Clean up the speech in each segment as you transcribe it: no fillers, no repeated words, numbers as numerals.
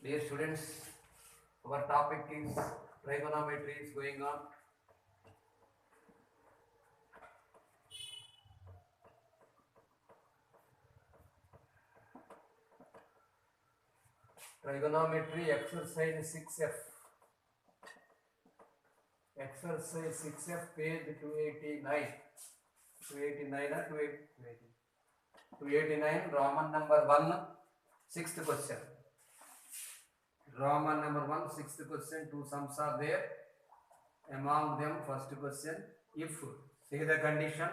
Dear students, our topic is trigonometry is going on. Trigonometry exercise 6F. Exercise 6F page 289. 289 or 289, Roman number 1, sixth question. Roman number 1, sixth question. Two sums are there. Among them, first question, if, say the condition,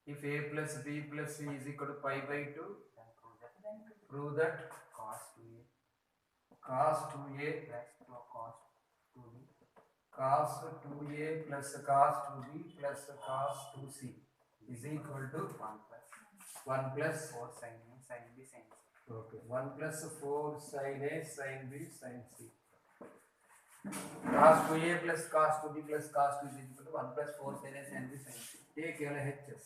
if a plus b plus c is equal to pi by 2, prove that cos 2a cos 2a plus cos 2b plus cos 2c is equal to 1 plus 4 sin a sin b sin c. Okay, 1 plus 4 sin a sin b sin c. Cos 2a plus cos 2b plus cos 2 is equal to 1 plus 4 sin a sin b sin c. Take LHS.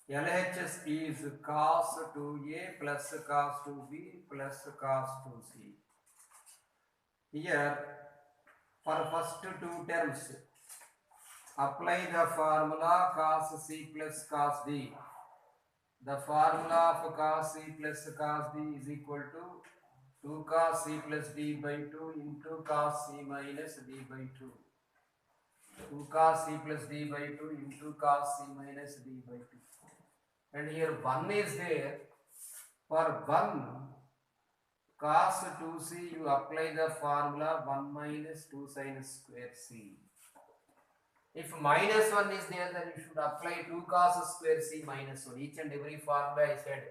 LHS is cos 2a plus cos 2b plus cos 2c. Here, for first two terms, apply the formula cos c plus cos d. The formula of cos c plus cos d is equal to 2 cos c plus d by 2 into cos c minus d by 2. 2 cos c plus d by 2 into cos c minus d by 2. And here 1 is there. For 1 cos 2c, you apply the formula 1 minus 2 sin square c. If minus 1 is there, then you should apply 2 cos square c minus 1. Each and every formula I said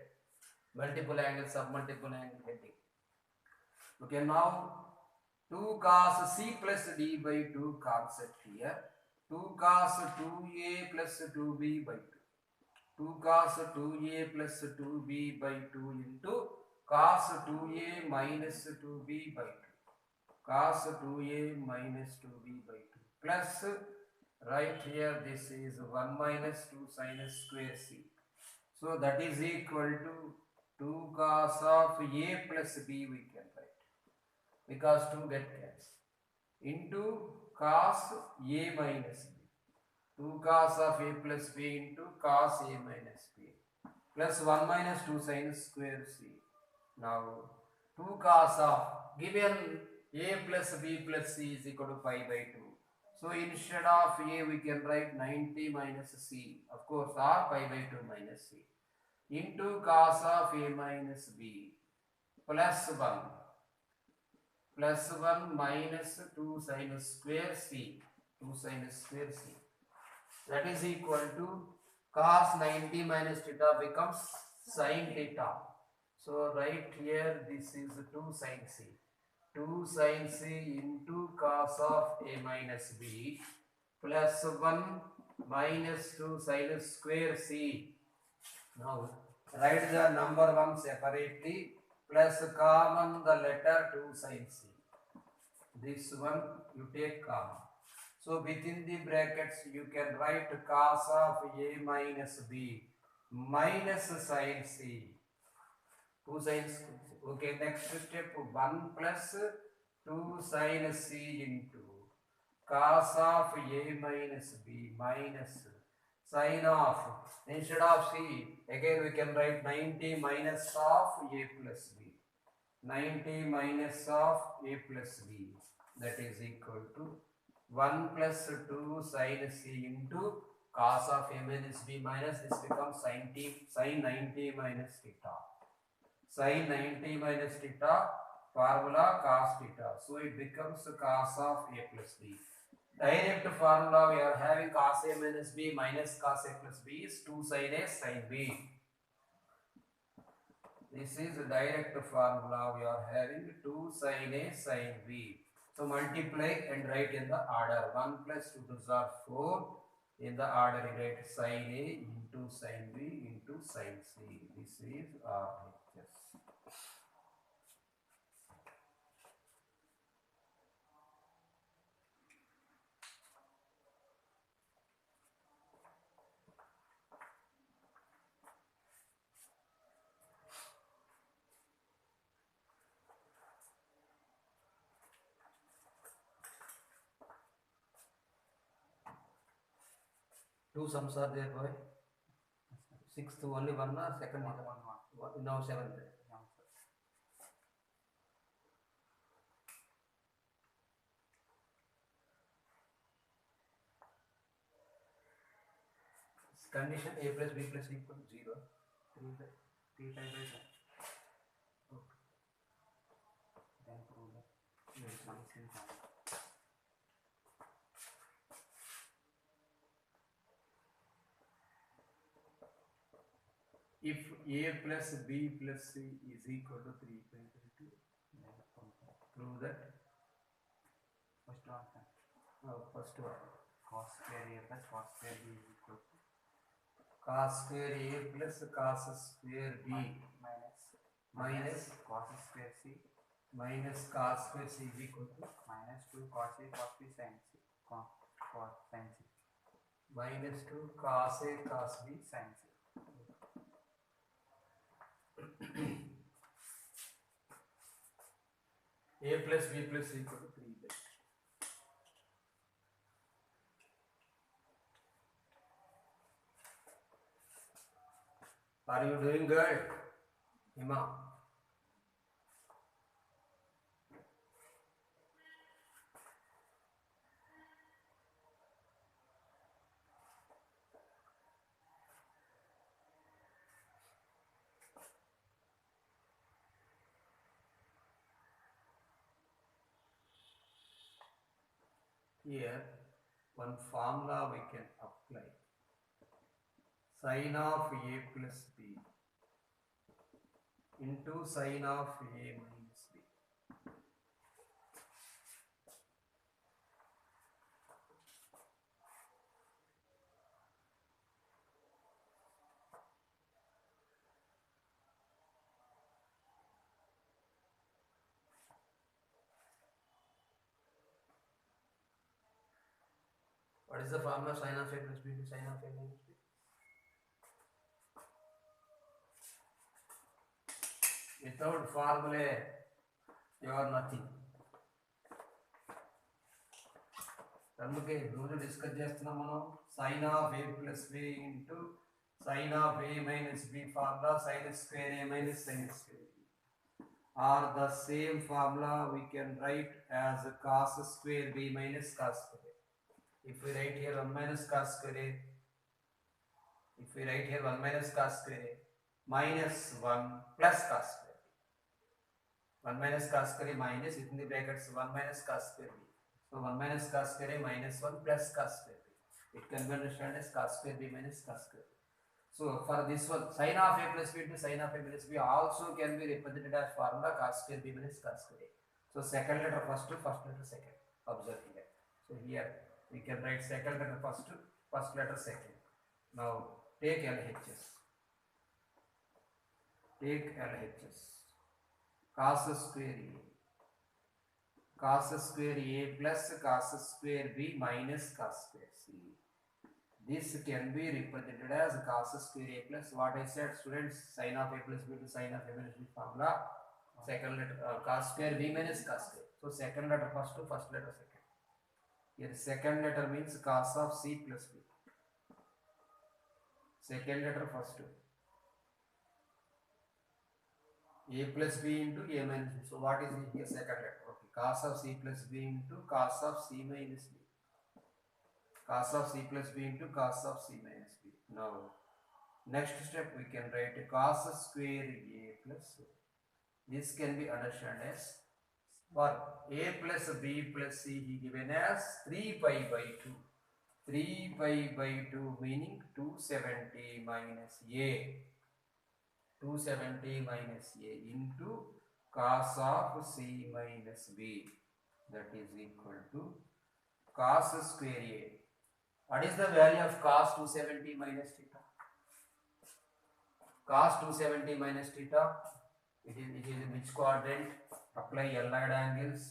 multiple angle, submultiple angle heading. Okay, now 2 cos c plus d by 2 concept here. 2 cos 2a plus 2b by 2. 2 cos 2a plus 2b by 2 into cos 2a minus 2b by 2. Cos 2a minus 2b by 2 plus right here this is 1 minus 2 sin square c. So that is equal to 2 cos of a plus b we can write because 2 get cancelled into cos a minus b. 2 cos of a plus b into cos a minus b plus 1 minus 2 sin square c. Now 2 cos of given a plus b plus c is equal to pi by 2. So instead of a we can write 90 minus c, of course, or pi by 2 minus c into cos of a minus b plus 1 minus 2 sin square c, 2 sin square c. That is equal to cos 90 minus theta becomes sin theta. So right here this is 2 sin c. 2 sin c into cos of a minus b plus 1 minus 2 sin square c. Now write the number 1 separately plus common the letter 2 sin c. This one you take common. So within the brackets you can write cos of a minus b minus sin c. 2 sin c. Okay, next step 1 plus 2 sin c into cos of a minus b minus sin of, instead of c again we can write 90 minus of a plus b. 90 minus of a plus b, that is equal to 1 plus 2 sin c into cos of a minus b minus this becomes sin 90 minus theta. Sin 90 minus theta, formula cos theta. So it becomes cos of a plus b. Direct formula we are having cos a minus b minus cos a plus b is 2 sin a sin b. This is a direct formula we are having 2 sin a sin b. So multiply and write in the order 1 plus 2 2s are 4. In the order you write sin a into sin b into sin c. This is RHS. Two sums are there, boy. Sixth only one, second one. Now seventh. Condition a plus b plus equal to 0. 3 by 7. Okay. Then prove that. Yes, if a plus b plus c is equal to 3 by 2, prove that. First one. Cos square a plus cos square b is equal to cos square a plus cos square b minus cos square c minus cos square c is equal to minus 2 cos a cos b sin c cos sin c minus 2 cos a cos b sin c. A plus b plus equal to 3 by 2. Are you doing good, Hima? Here, one formula we can apply. Sin of a plus b into sin of a minus b. What is the formula of sin of a plus b to sin of a minus b? Without formula, you are nothing. అందుకే రోజు discuss చేస్తున్నాం మనం sin of a plus b into sin of a minus b formula sin square a minus sin square b are the same formula we can write as cos square b minus cos square a. If we write here 1 minus cos square a, if we write here 1 minus cos square a minus 1 plus cos square a, 1 minus cos square a minus within the brackets 1 minus cos square b. So 1 minus cos square a minus 1 plus cos square b. It can be understood as cos square b minus cos square b. So for this one, sin of a plus b to sin of a minus b also can be represented as formula cos square b minus cos square a. So second letter first, first letter second. Observe here. So here we can write second letter first, first letter second. Now take LHS. Take LHS. Cos square a. Cos square a plus cos square b minus cos square c. This can be represented as cos square a plus what I said, students, sin of a plus b to sin of a minus b formula. Second letter cos square b minus cos square. So second letter first to first letter second. Here second letter means cos of c plus b. Second letter first to a plus b into a minus b. So what is here second letter? Okay, cos of c plus b into cos of c minus b. Cos of c plus b into cos of c minus b. Now next step we can write cos square a plus b. This can be understood as for a plus b plus c he given as 3 pi by 2. 3 pi by 2 meaning 270 minus a. 270 minus a into cos of c minus b, that is equal to cos square a. What is the value of cos 270 minus theta? Cos 270 minus theta, it is in which quadrant? Apply L-right angles.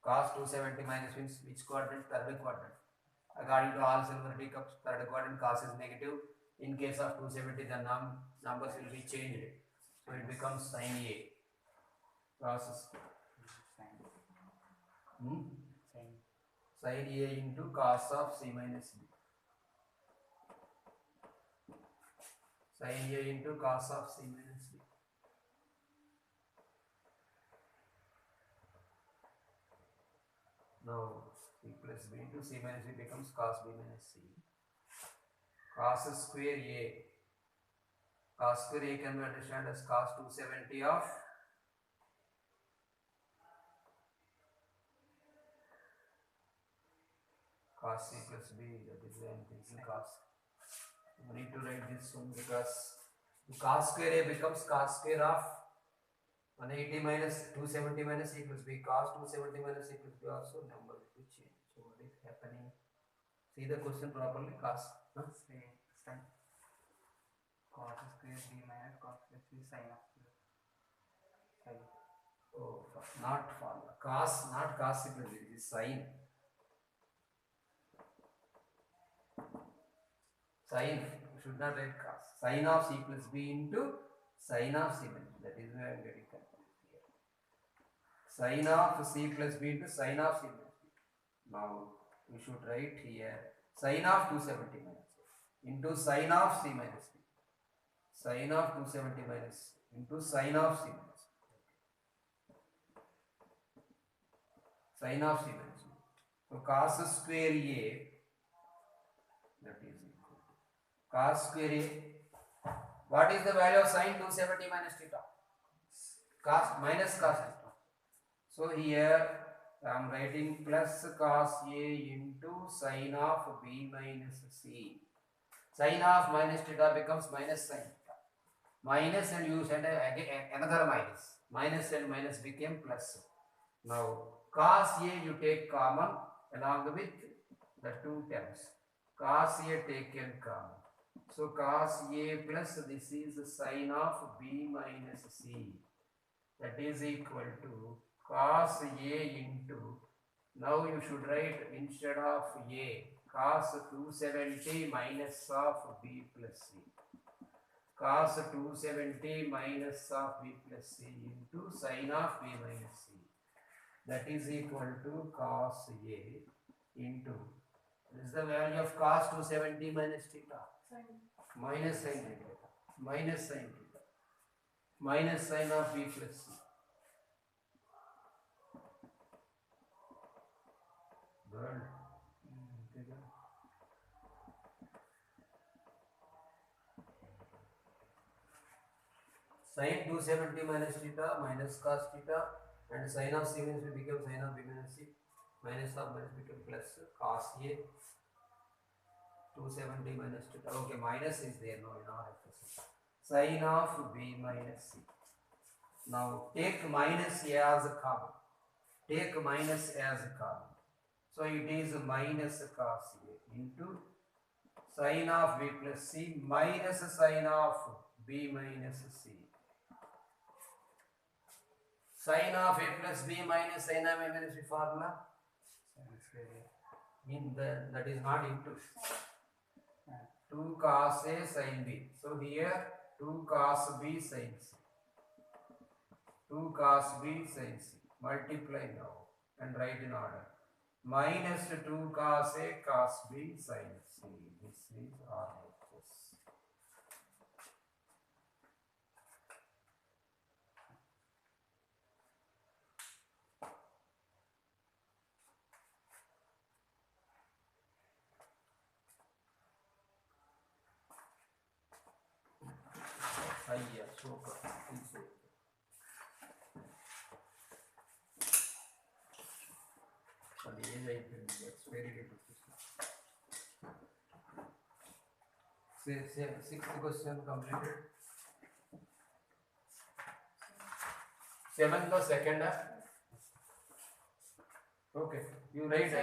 Cos 270 minus means which quadrant? Third quadrant. According to all silver teacups, third quadrant cos is negative. In case of 270, the numbers will be changed. So it becomes sin A. Cos sin A into cos of c minus b. Sin A into cos of C minus B. Now C plus B into C minus B becomes cos B minus C. Cos square A. Cos square A can be understood as cos 270 of cos C plus B. That is why I am thinking cos. We need to write this one because cos square A becomes cos square of 180 minus 270 minus C plus B. Cos 270 minus C plus B also number will change. So what is happening? See the question properly. Cos. Same. Cos square B minus cos square C sin of sin. Oh, not formula. Cos, not cos C plus B. This is sin. Sin. You should not write cos. Sin of C plus B into sin of C minus B. That is where I am getting confused here. Sin of C plus B into sin of C minus B. Now we should write here sin of 270 minus into sin of C minus B. Sin of 270 minus into sin of C minus B. Sin of C minus B. So cos square A, that is equal to cos square A. What is the value of sin 270 minus theta? Cos minus cos theta. So here I am writing plus cos A into sin of B minus C. Sin of minus theta becomes minus sin theta. Minus and you send another minus. Minus and minus became plus. Now cos A you take common along with the two terms. Cos A taken common. So cos A plus this is sin of B minus C. That is equal to cos A into, now you should write instead of A, cos 270 minus of B plus C. Cos 270 minus of B plus C into sin of B minus C. That is equal to cos A into, this is the value of cos 270 minus theta. Minus sin theta. Minus sin theta. Minus sin of B plus C. Good. Sin 270 minus theta minus cos theta and sin of C minus B becomes sin of B minus C. Minus of minus become plus cos A. 270 minus theta. Okay, minus is there now in our expression. Sin of B minus C. Now take minus A as a common. Take minus as a common. So it is minus cos A into sin of B plus C minus sin of B minus C. Sin of A plus B minus sin of A minus B formula. In the, that is not into 2 cos A sin B. So here 2 cos B sin C. 2 cos B sin C. Multiply now and write in order. Minus 2 cos A cos B sin C. This is RHS. Ayya, super. Sixth question completed. Seventh the second. Okay, you write.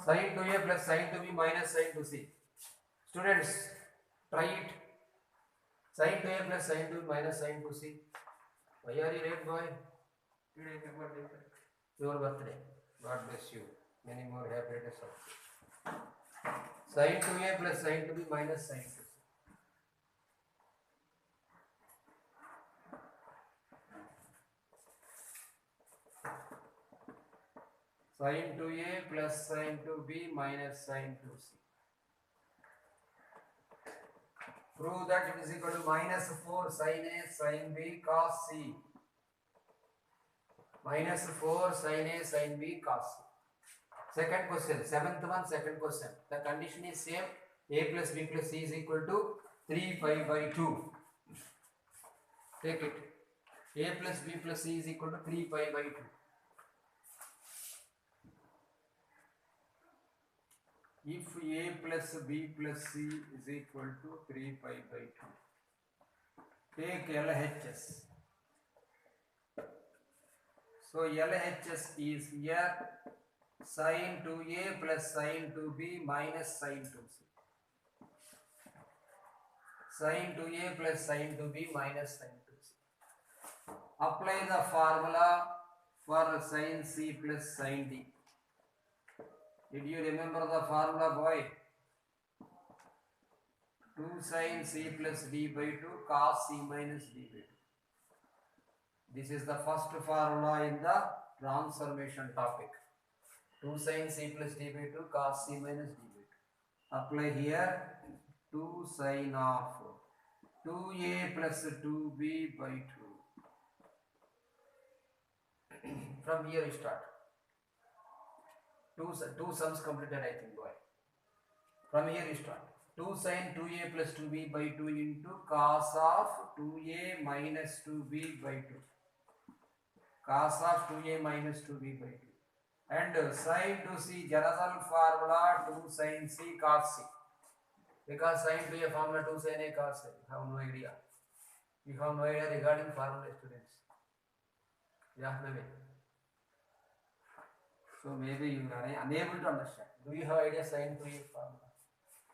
Sin 2A plus sin 2B minus sin 2C. Students, try it. Sin 2A plus sin 2B minus sin 2C. Why are you late, boy? Today is your birthday. Your birthday. God bless you. many more apparatus also. Sin 2a plus sin 2b minus sin 2c. Sin 2a plus sin 2b minus sin 2c. Prove that it is equal to minus 4 sin a sin b cos c. Minus 4 sin a sin b cos c. Second question, seventh one, second question. The condition is same. A plus b plus c is equal to 3 pi by 2. Take it. A plus b plus c is equal to 3 pi by 2. If a plus b plus c is equal to 3 pi by 2, take LHS. So LHS is here sin 2a plus sin 2b minus sin 2c. Sin 2a plus sin 2b minus sin 2c. Apply the formula for sin c plus sin d. Did you remember the formula, boy? 2 sin c plus d by 2 cos c minus d by 2. This is the first formula in the transformation topic. 2 sin c plus d by 2 cos c minus d by 2. Apply here 2 sin of 2a plus 2b by 2. From here you start. Two sums completed, I think, boy. From here you start. 2 sin 2a plus 2b by 2 into cos of 2a minus 2b by 2. Cos of 2a minus 2b by 2. And sin 2c, general formula 2 sin c cos c. Because sin 2a formula 2 sin a cos a. You have no idea. You have no idea regarding formula, students. Yeah, maybe. So maybe you are unable to understand. Do you have idea sin 2a formula?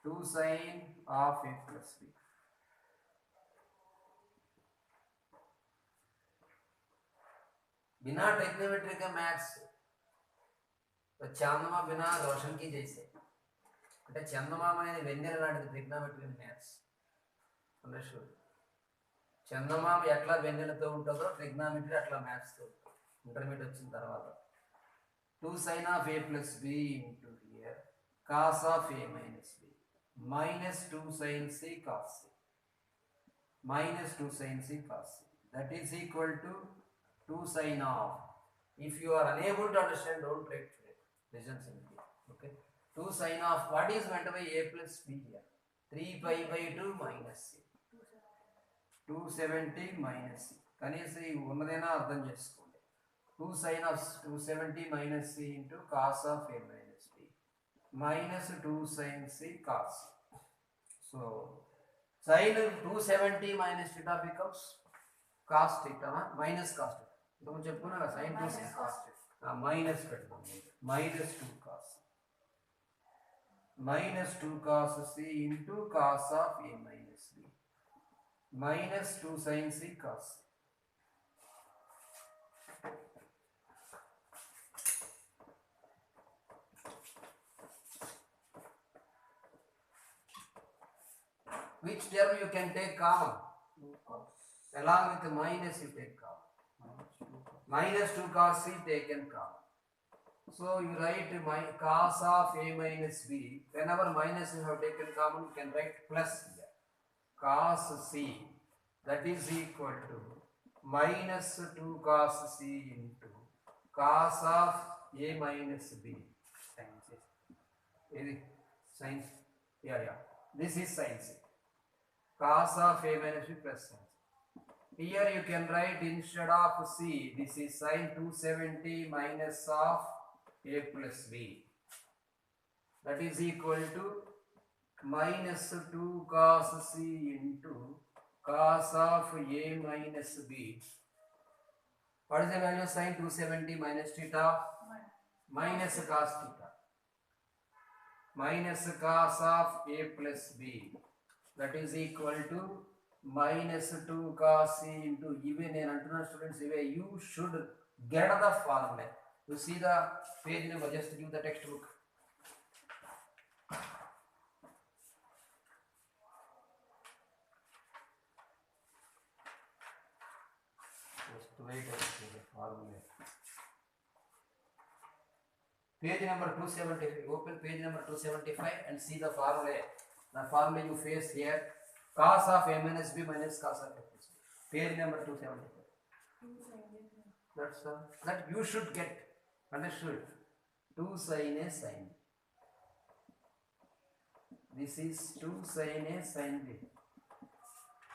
2 sin of a plus b. बिना trigonometry का maths तो चंदमा बिना रोशन की जैसे అంటే చందమామ అనేది వెన్నెల లాంటిది trigonometry maths understood చందమామ ఎట్లా వెన్నెలతో ఉంటుందో ట్రిగ్నోమెట్రీ అట్లా మ్యాథ్స్ తో ఇంటర్మీడియట్ వచ్చిన తర్వాత 2 sin of a plus b into here cos of a minus b minus 2 sin c cos c minus 2 sin c cos c that is equal to 2 sin of. If you are unable to understand, don't write today. Listen simply. Okay. 2 sin of what is meant by a plus b here? 3 pi by 2 minus c. 270 minus c. కనీసం ఈ ఉన్నదైనా అర్థం చేసుకోండి. 2 sin of 270 minus c into cos of a minus b minus 2 sin c cos c. So sin 270 minus theta becomes cos theta minus cos theta. तो చెప్పుకున్నా కదా sin 2 sin cos theta minus పెట్టుకోండి. minus 2 cos minus 2 cos c into cos of a minus b minus 2 sin c cos c. Which term you can take common? Along with the minus you take common. Minus 2 cos c taken common. So you write cos of a minus b. Whenever minus you have taken common, you can write plus here. Cos c, that is equal to minus 2 cos c into cos of a minus b. Science. Yeah. This is sin c. Cos of a minus b plus sin c. Here you can write instead of c, this is sin 270 minus of a plus b. That is equal to minus 2 cos c into cos of a minus b. What is the value of sin 270 minus theta? Minus cos theta. Minus cos of a plus b. That is equal to minus 2 cos c into even in antenna students, you should get the formula. You see the page number, just give the textbook. Just wait and see the formula. Page number 275. Open page number 275 and see the formula. The formula you face here, cos of a minus b minus cos of a plus b. Page number 275. That's all. That you should get. Understood? 2 sin a sin b. This is 2 sin a sin b.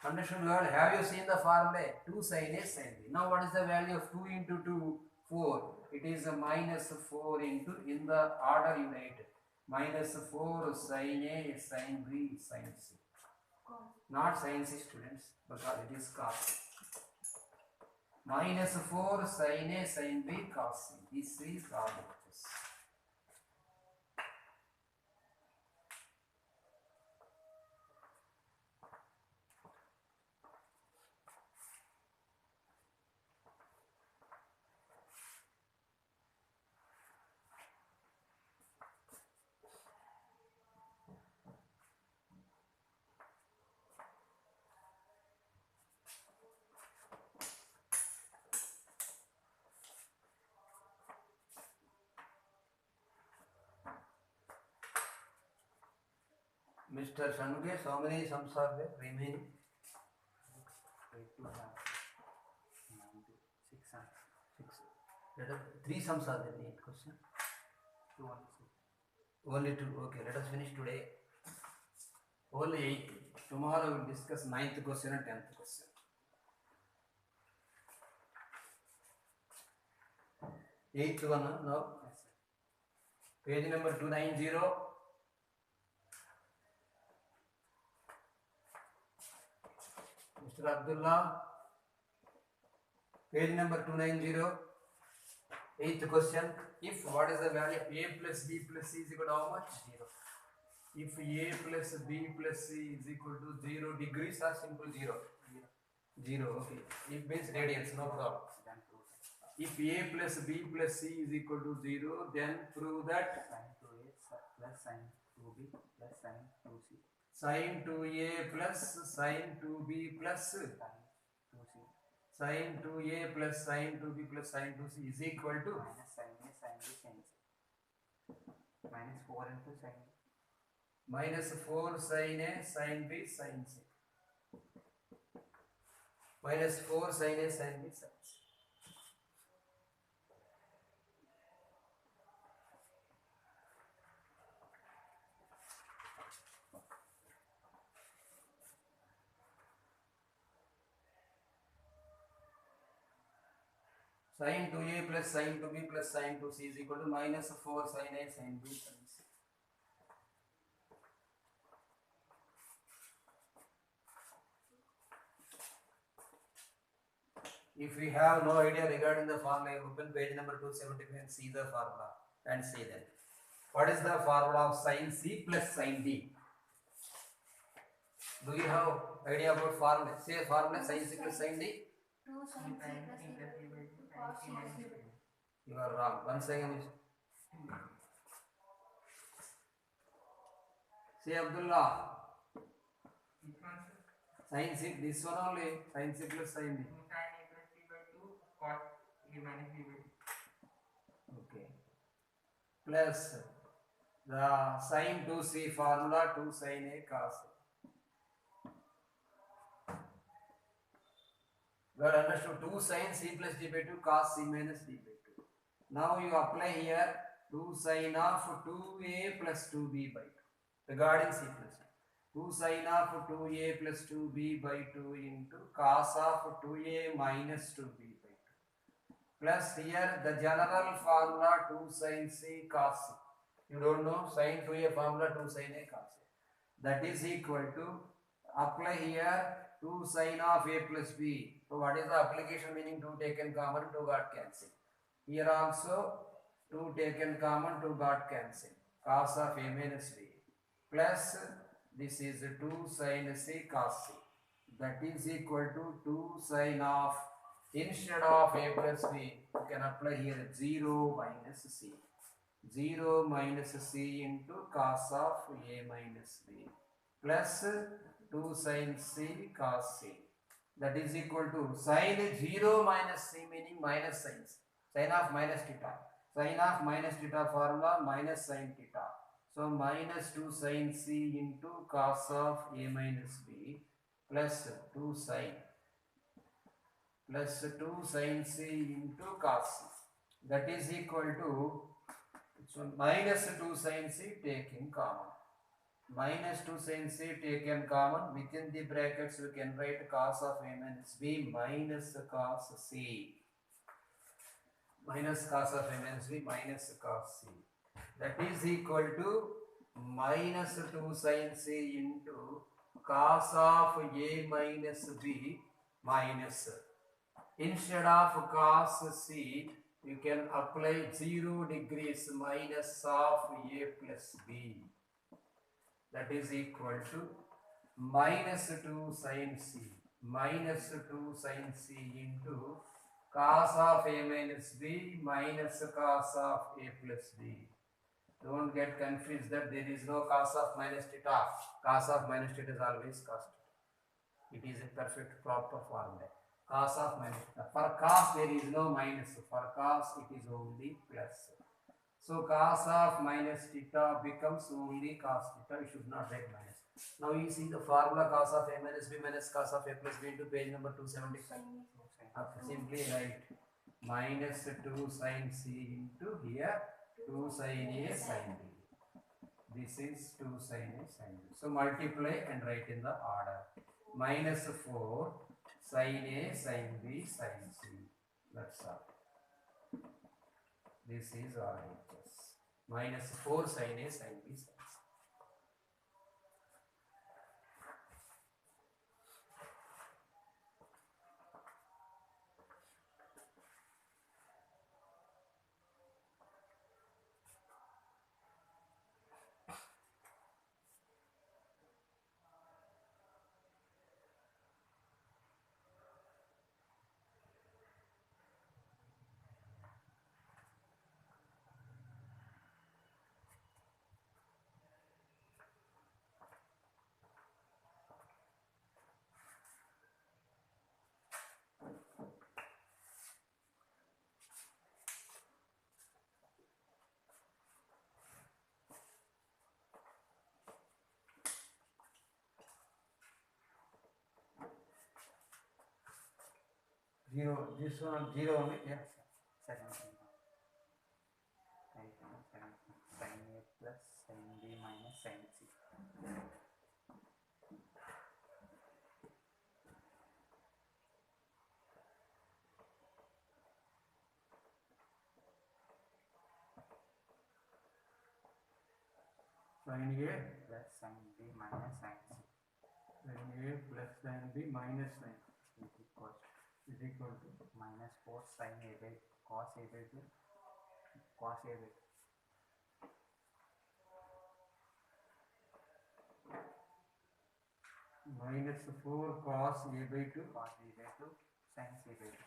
Understood? Well, have you seen the formula? 2 sin a sin b. Now what is the value of 2 into 2? 4. It is a minus 4 into, in the order you write, minus 4 sin a sin b sin c. Not sin c, students, because it is cos. Minus 4 sin a sin b cos c. This is RHS. Mr. Shanuge, how many sums are there remaining? 8 to 9 to 6 and 6. Let us, 3 sums are there in 8 question. 2 and 6. Only 2. Okay, let us finish today. Only 8. Tomorrow we will discuss 9th question and 10th question. 8th one now. Yes, sir. Page number 290. Mr. Abdullah. Page number 290. 8th question. If what is the value of a plus b plus c is equal to how much? 0. If a plus b plus c is equal to 0 degrees or simple 0? 0. Okay. It means radians, no problem. Then prove If a plus b plus c is equal to 0, then prove that sin 2a plus sin 2b plus sin 2c sin 2a plus sin 2b plus sin 2c sin 2a plus sin 2b plus sin 2c is equal to minus sin a sin b sin c minus 4 into sin b minus 4 sin a sin b sin c. Minus 4 sin a sin b sin c. Sin 2a plus sin 2b plus sin 2c is equal to minus 4 sin a sin b sin c. If we have no idea regarding the formula, open page number 275 and see the formula and see that. What is the formula of sin c plus sin d? Do you have idea about formula? Say formula sin c plus sin d. 2 sin c plus d by 2 cos c plus d by 2. You are wrong. Once again, say Abdullah. Sin c, this one only. Sin c plus sin d. sin a plus b by 2 cos a minus b by 2 Okay. Plus the sin 2c formula 2 sin a cos a. We have understood 2 sin c plus d by 2 cos c minus d by 2. Now you apply here 2 sin of 2a plus 2b by 2 regarding c plus d. 2 sin of 2a plus 2b by 2 into cos of 2a minus 2b by 2. Plus here the general formula 2 sin c cos c. You don't know sin 2a formula 2 sin a cos a. That is equal to, apply here 2 sin of a plus b. So what is the application meaning? 2 taken common, 2 got cancelled. Here also 2 taken common, 2 got cancelled. Cos of a minus b. Plus this is 2 sin c cos c. That is equal to 2 sin of Instead of a plus b, you can apply here 0 minus c. 0 minus c into cos of a minus b plus 2 sin c cos c. That is equal to sin 0 minus c meaning minus sines. Sin of minus theta. Sin of minus theta formula minus sin theta. So minus 2 sin c into cos of a minus b plus 2 sin c into cos c. That is equal to, so minus 2 sin c taken common. Minus 2 sin c taken common. Within the brackets we can write cos of a minus b minus cos c. Minus cos of a minus b minus cos c. That is equal to minus 2 sin c into cos of a minus b minus. Instead of cos c, you can apply 0 degrees minus of a plus b. That is equal to minus 2 sin c into cos of a minus b minus cos of a plus b. Don't get confused that there is no cos of minus theta. Cos of minus theta is always cos theta. It is a perfect proper formula. Cos of minus theta. For cos there is no minus. For cos it is only plus. So cos of minus theta becomes only cos theta. We should not write minus. Now you see the formula cos of a minus b minus cos of a plus b into page number 275. Simply write minus 2 sin c into here 2 sin a sin b. This is 2 sin a sin b. So multiply and write in the order. Minus 4 sin a sin b sin c. That's all. This is RHS. Minus 4 sin a sin b sin c. Zero, this one 0 only, yeah. 7 sin a plus sin b minus sin c. Sin A Plus sin b minus sin c sin A plus sin B minus sin is equal to minus 4 sin a by cos a by 2 cos a by minus 4 cos A by 2 cos b by 2 sin c by 2.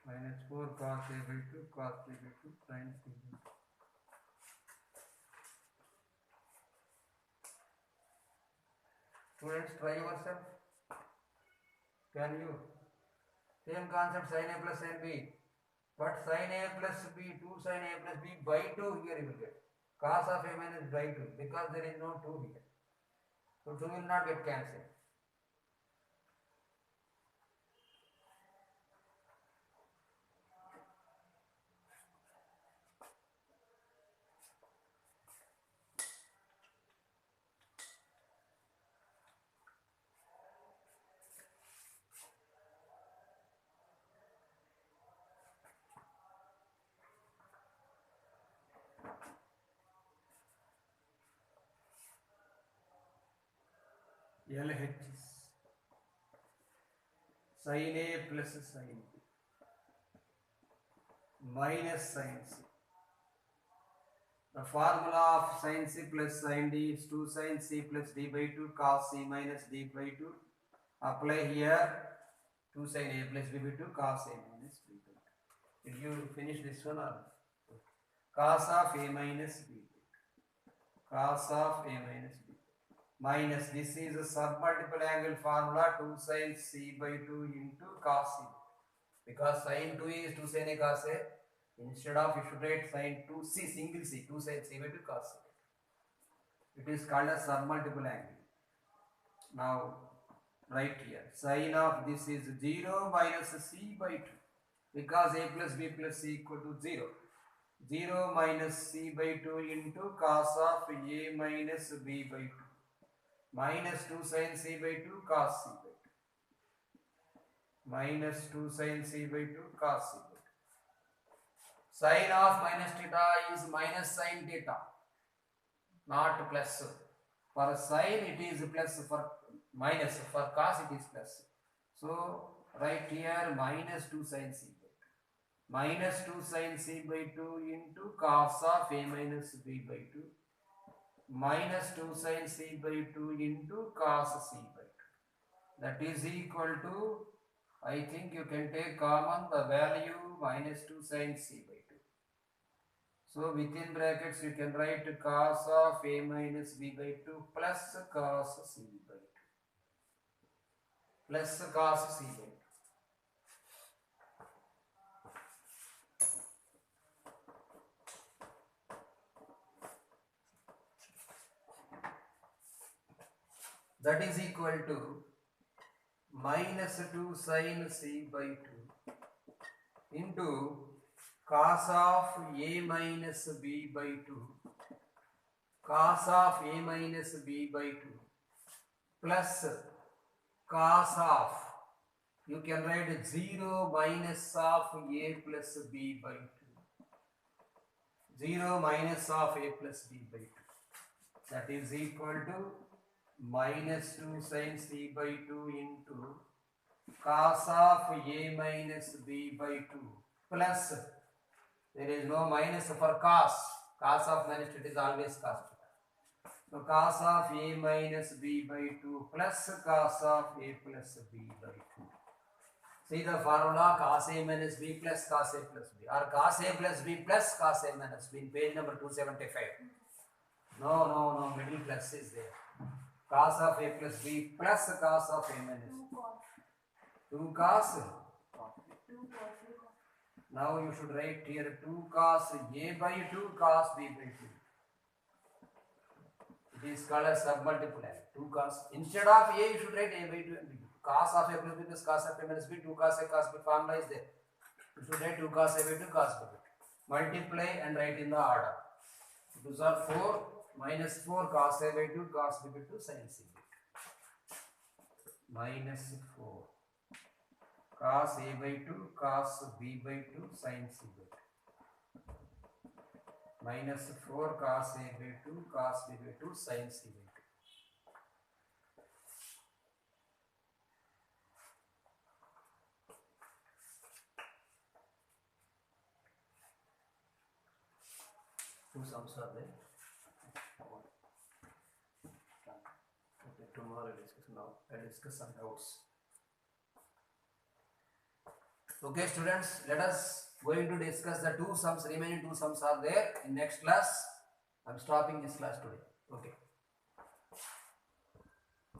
minus 4 cos A by 2 cos B by 2 sin C by 2. Students, try yourself. Can you? Same concept sin A plus sin B. But sin A plus B, 2 sin A plus B by 2 here you will get. Cos of A minus by 2 because there is no 2 here. So 2 will not get cancelled. LHS sin A plus sin B minus sin C. The formula of sin C plus sin D is 2 sin C plus D by 2 cos C minus D by 2. Apply here 2 sin a plus b by 2 cos a minus b by 2. Did you finish this one or? Cos of a minus b by 2. Cos of a minus b minus this is a submultiple angle formula 2 sin c by 2 into cos c. Because sin 2 is 2 sin a cos a. Instead of you should write sin 2 c single c 2 sin c by 2 cos c. It is called as submultiple angle. Now write here sin of this is 0 minus c by 2 because a plus b plus c equal to 0. 0 minus c by 2 into cos of a minus b by 2 minus 2 sin c by 2 cos c by 2 minus 2 sin c by 2 cos c by 2. Sin of minus theta is minus sin theta, not plus. For sin it is plus, for minus, for cos it is plus. So write here minus 2 sin c by 2 minus 2 sin c by 2 into cos of a minus b by 2 minus 2 sin c by 2 into cos c by 2. That is equal to, I think you can take common the value minus 2 sin c by 2. So within brackets you can write cos of a minus b by 2 plus cos c by 2 plus cos c by 2. That is equal to minus 2 sin c by 2 into cos of a minus b by 2 cos of a minus b by 2 plus cos of, you can write 0 minus of a plus b by 2 0 minus of a plus b by 2. That is equal to minus 2 sin c by 2 into cos of a minus b by 2 plus, there is no minus for cos of minus it is always cos. So cos of a minus b by 2 plus cos of a plus b by 2. See the formula cos a minus b plus cos a plus b, or cos a plus b plus cos a minus b in page number 275. No, middle plus is there. Cos of a plus b plus cos of a minus b. 2 cos. Now you should write here 2 cos a by 2 cos b by 2. It is called as submultiple angle. 2 cos. Instead of a you should write a by 2 and b. Cos of a plus b plus cos of a minus b. 2 cos a cos b formula is there. You should write 2 cos a by 2 cos b by 2. Multiply and write in the order. 2s are 4 minus 4 cos a by 2 cos b by 2 sin c by 2 minus 4 cos a by 2 cos b by 2 sin c by 2 minus 4 cos a by 2 cos b by 2 sin c by 2. Two sums are there. Okay, tomorrow I discuss. Now I discuss some doubts. Okay, students, let us going to discuss the 2 sums. Remaining 2 sums are there in next class. I am stopping this class today. Okay.